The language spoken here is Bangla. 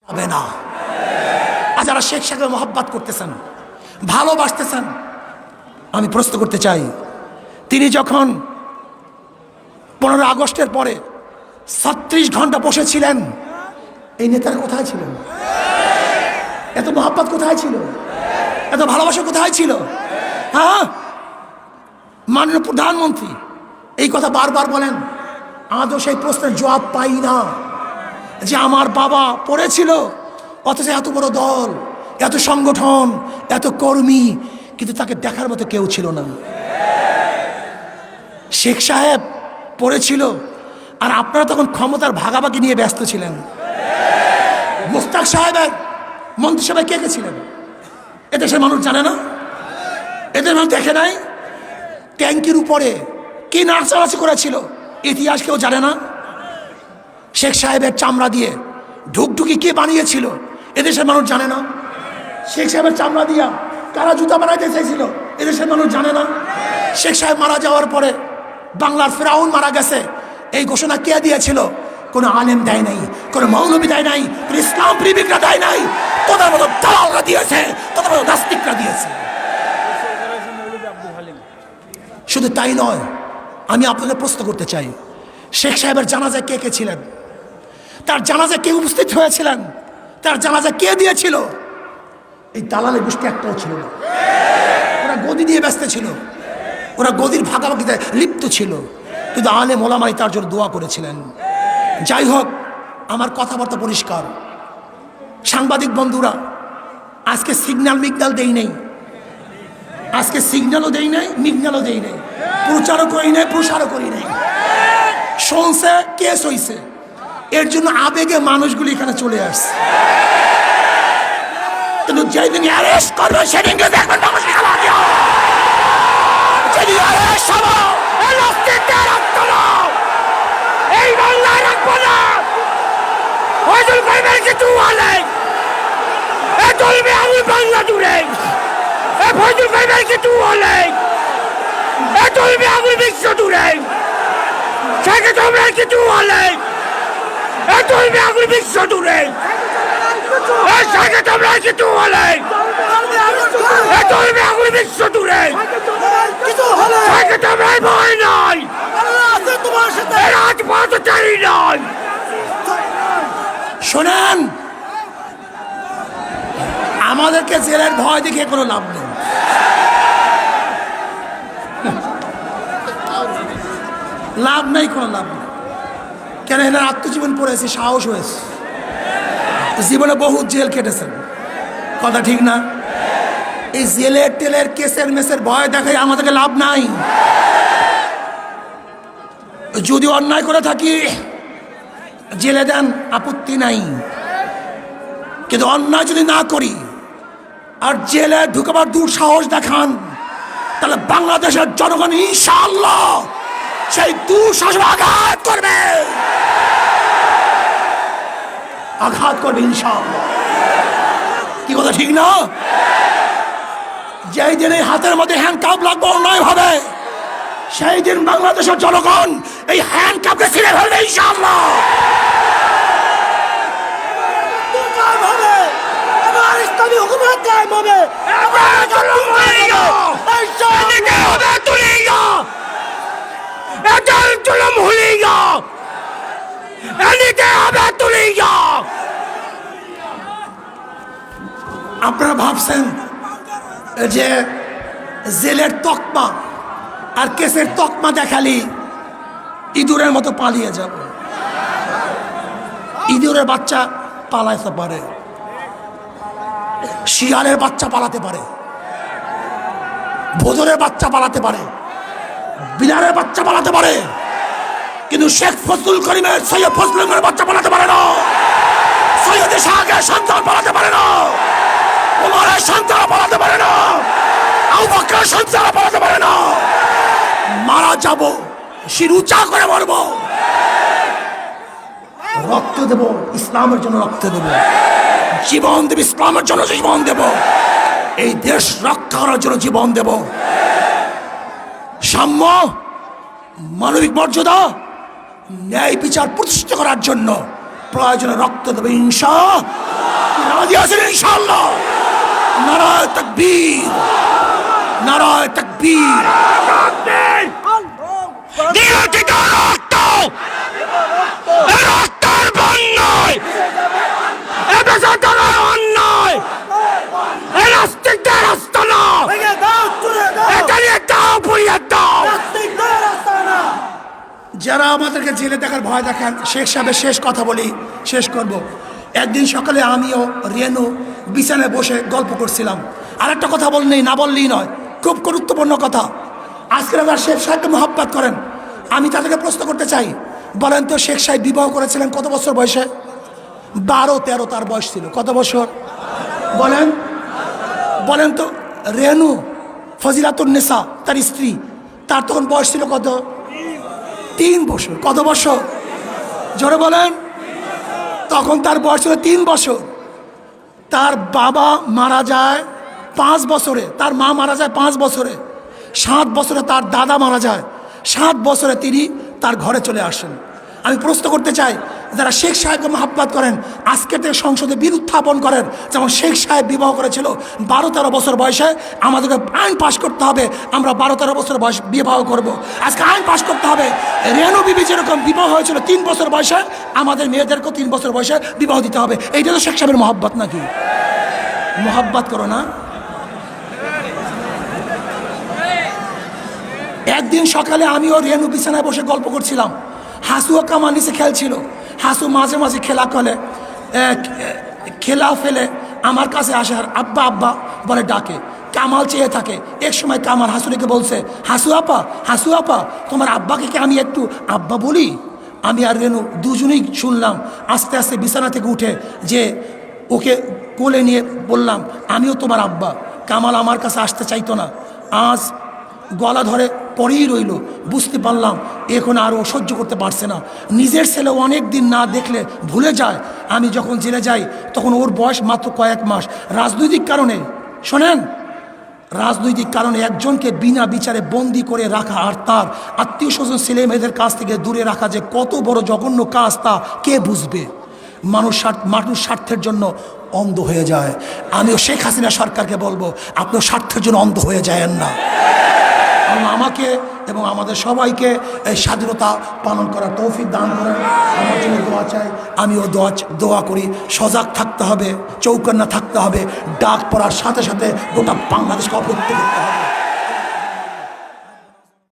হবে না। আর যারা শেখ সাহেবের মহব্বত করতেছেন, ভালোবাসতেছেন, আমি প্রশ্ন করতে চাই, তিনি যখন 15 আগস্টের পরে 36 ঘন্টা বসেছিলেন, এই নেতারা কোথায় ছিলেন? এত মহব্বত কোথায় ছিল? এত ভালোবাসা কোথায় ছিল? হ্যাঁ, মাননীয় প্রধানমন্ত্রী এই কথা বারবার বলেন, আজও সেই প্রশ্নের জবাব পাই না যে আমার বাবা পড়েছিল, অথচ এত বড় দল, এত সংগঠন, এত কর্মী, কিন্তু তাকে দেখার মতো কেউ ছিল না। শেখ সাহেব পড়েছিল আর আপনারা তখন ক্ষমতার ভাগাভাগি নিয়ে ব্যস্ত ছিলেন। মুস্তাক সাহেবের মন্ত্রিসভায় কে কে ছিলেন এদেশের মানুষ জানে না? এদের মানুষ দেখে নাই? ট্যাঙ্কির উপরে কি নাচানাচি করেছিল ইতিহাস কেউ জানে না? শেখ সাহেবের চামড়া দিয়ে ঢুকঢুকি কে বানিয়েছিল এদেশের মানুষ জানে না? শেখ সাহেবের চামড়া দিয়া কারা জুতা বানাইতে চাইছিল এদেশের মানুষ জানে না? শেখ সাহেব মারা যাওয়ার পরে বাংলার ফেরাউন মারা গেছে এই ঘোষণা কে দিয়েছিল? কোনো আলেম দেয় নাই, কোনো মৌলবী দেয় নাই, কোনো ইসলাম প্রেমিকরা দেয় নাই, তোদের মতো দালালরা দিয়েছে, তোদের মতো নাস্তিকরা দিয়েছে। শুধু তাই নয়, আমি আপনাদের প্রশ্ন করতে চাই, শেখ সাহেবের জানাজায় কে কে ছিলেন? তার জানাজায় কে উপস্থিত হয়েছিলেন? তার জানাজা কে দিয়েছিল? এই দালালের গোষ্ঠী একটাও ছিল না। ওরা গদি দিয়ে ব্যস্ত ছিল, ওরা গদির ভাগাভাগিতে লিপ্ত ছিল, কিন্তু আলেম ওলামাই তার জন্য দোয়া করেছিলেন। যাই হোক, আমার কথাবার্তা পরিষ্কার। সাংবাদিক বন্ধুরা, আজকে সিগন্যাল মিগনাল দেই নেই, আজকে সিগন্যালও দেই নাই, মিগনালও দেই নাই, প্রচারও করি নাই, প্রসারও করি নাই। শুনছে, কেস হইছে, এর জন্য আবেগে মানুষগুলি এখানে চলে আসছে। কিন্তু যেদিন অ্যারেস্ট করবে সেদিনকে দেখবেন মানুষের খেলা দিও। যেদিন অ্যারেস্ট হবো এই অস্তিত্বের রক্ত এই বাংলায় রাখবো না। ফজল ভাইয়ের কিছু বলে এ চলবে আমি বাংলা জুড়ে। এ ফজল ভাইয়ের কিছু বলে এ চলবে আমি বিশ্ব জুড়ে। সেকে তোমরা কিছু বলে এ চলবে আমি বিশ্ব জুড়ে। এ সেকে তোমরা কিছু বলে এ চলবে আমি বিশ্ব জুড়ে। সেকে তোমরা ভয় নয়, রাজপথ চাই নয়। শোনেন, আমাদেরকে জেলের ভয় দেখে কোনো লাভ নেই। লাভ নেই, কোনো লাভ নেই। কেন? এনার আত্মজীবন পড়েছে, সাহস হয়েছে, জীবনে বহু জেল কেটেছেন, কথা ঠিক না? এই জেলের টেলের কেসের মেসের ভয় দেখায় আমাদেরকে লাভ নাই। যদি অন্যায় করে থাকি জেলে দেন, আপত্তি নাই, কিন্তু অন্যায় যদি না করি আর জেলে ঢুকাবার দুঃসাহস দেখান, তাহলে বাংলাদেশের জনগণ ইনশাআল্লাহ সেই দুঃসাহস আঘাত করবে, আঘাত করবে ইনশাআল্লাহ। কি কথা ঠিক না? যেই দিন এই হাতের মধ্যে হ্যান্ড কাপ লাগবে অন্যায় ভাবে, সেই দিন বাংলাদেশের জনগণ এই হ্যান্ড কাপকে ছিঁড়ে ফেলবে ইনশাআল্লাহ। আপনারা ভাবছেন যে জেলের তকমা আর কেসের তকমা দেখালি ইঁদুরের মতো পালিয়ে যাব। ইঁদুরের বাচ্চা পালাতে পারে, শিয়ালের বাচ্চা পালাতে পারে, ভোজরের বাচ্চা পালাতে পারে, বিড়ালের বাচ্চা পালাতে পারে, কিন্তু শেখ ফজলুল করিমের সৈয়দ ফজলুলের বাচ্চা পালাতে পারে না। সৈয়দ শাহের সন্তান পালাতে পারে না, ওমরের সন্তান পালাতে পারে না, আবু বকরের সন্তান পালাতে পারে না। মারা যাব, শির উঁচা করে মরব, রক্ত দেব, ইসলামের জন্য রক্ত দেব, জীবন দেব, ইসলামের জন্য জীবন দেব, এই দেশ রক্ষা করার জন্য জীবন দেব। সাম্য, মানবিক মর্যাদা, ন্যায় বিচার প্রতিষ্ঠা করার জন্য প্রয়োজনে রক্ত দেবে ইনশাআল্লাহ। রাজি আছেন ইনশাআল্লাহ? নারায়ে তাকবীর, নারায়ে তাকবীর। যারা আমাদেরকে জেলে দেখার ভয় দেখান, শেখ সাহেবের শেষ কথা বলি, শেষ করব। একদিন সকালে আমিও রেনু বিছানায় বসে গল্প করছিলাম। আর একটা কথা বললেই না বললেই নয়, খুব গুরুত্বপূর্ণ কথা। আজকে যারা শেখ সাহেবকে মহব্বত করেন, আমি তাদেরকে প্রশ্ন করতে চাই, বলেন তো শেখ সাহেব বিবাহ করেছিলেন কত বছর বয়সে? 12-13 তার বয়স ছিল। কত বছর বলেন? বলেন তো। রেনু ফজিলাতুন্নেসা তার স্ত্রী, তার তখন বয়স ছিল কত? 3 বছর। কত বছর? জোরে বলেন। তখন তার বয়স ছিল 3 বছর। তার বাবা মারা যায় 5 বছরে, তার মা মারা যায় 5 বছরে। 7 বছরে তার দাদা মারা যায়। 7 বছরে তিনি তার ঘরে চলে আসেন। আমি প্রশ্ন করতে চাই, যারা শেখ সাহেবকে মহব্বত করেন, আজকে থেকে সংসদে বিল উত্থাপন করেন, যেমন শেখ সাহেব বিবাহ করেছিল 12-13 বছর বয়সে। আমাদেরকে আইন পাশ করতে হবে, আমরা 12-13 বছর বয়স বিবাহ করব। আজকে আইন পাশ করতে হবে, রেনু বিবি যেরকম বিবাহ হয়েছিল 3 বছর বয়সে, আমাদের মেয়েদেরকেও 3 বছর বয়সে বিবাহ দিতে হবে। এইটা তো শেখ সাহেবের মহব্বত নাকি? মহব্বত করো না? একদিন সকালে আমিও রেনু বিছানায় বসে গল্প করছিলাম। হাসুও কামার নিচে খেলছিল। হাসু মাঝে মাঝে খেলা ফেলে আমার কাছে আসে, আর আব্বা আব্বা বলে ডাকে। কামাল চেয়ে থাকে। এক সময় কামাল হাসুরিকে বলছে, হাসু আপা, তোমার আব্বাকে কি আমি একটু আব্বা বলি? আমি আর রেনু দুজনেই শুনলাম। আস্তে আস্তে বিছানা থেকে উঠে যে ওকে কোলে নিয়ে বললাম, আমিও তোমার আব্বা। কামাল আমার কাছে আসতে চাইতো না। আজ গলা ধরে পরেই রইল। বুঝতে পারলাম এখন আর ও সহ্য করতে পারছে না। নিজের ছেলে অনেক দিন না দেখলে ভুলে যায়। আমি যখন জেলে যাই তখন ওর বয়স মাত্র কয়েক মাস। রাজনৈতিক কারণে, শোনেন, রাজনৈতিক কারণে একজনকে বিনা বিচারে বন্দি করে রাখা আর তার আত্মীয় স্বজন ছেলে মেয়েদের কাছ থেকে দূরে রাখা যে কত বড় জঘন্য কাজ, তা কে বুঝবে? মানুষ স্বার্থের জন্য অন্ধ হয়ে যায়। আমিও শেখ হাসিনা সরকারকে বলবো, আপনিও স্বার্থের জন্য অন্ধ হয়ে যায়েন না। আমাকে এবং আমাদের সবাইকে এই স্বাধীনতা পালন করার তৌফিক দান করেন। আমার জন্য দোয়া চাই, আমিও দোয়া করি। সজাগ থাকতে হবে, চৌকান্না থাকতে হবে। ডাক পড়ার সাথে সাথে গোটা বাংলাদেশকে অবরুদ্ধ করতে হবে।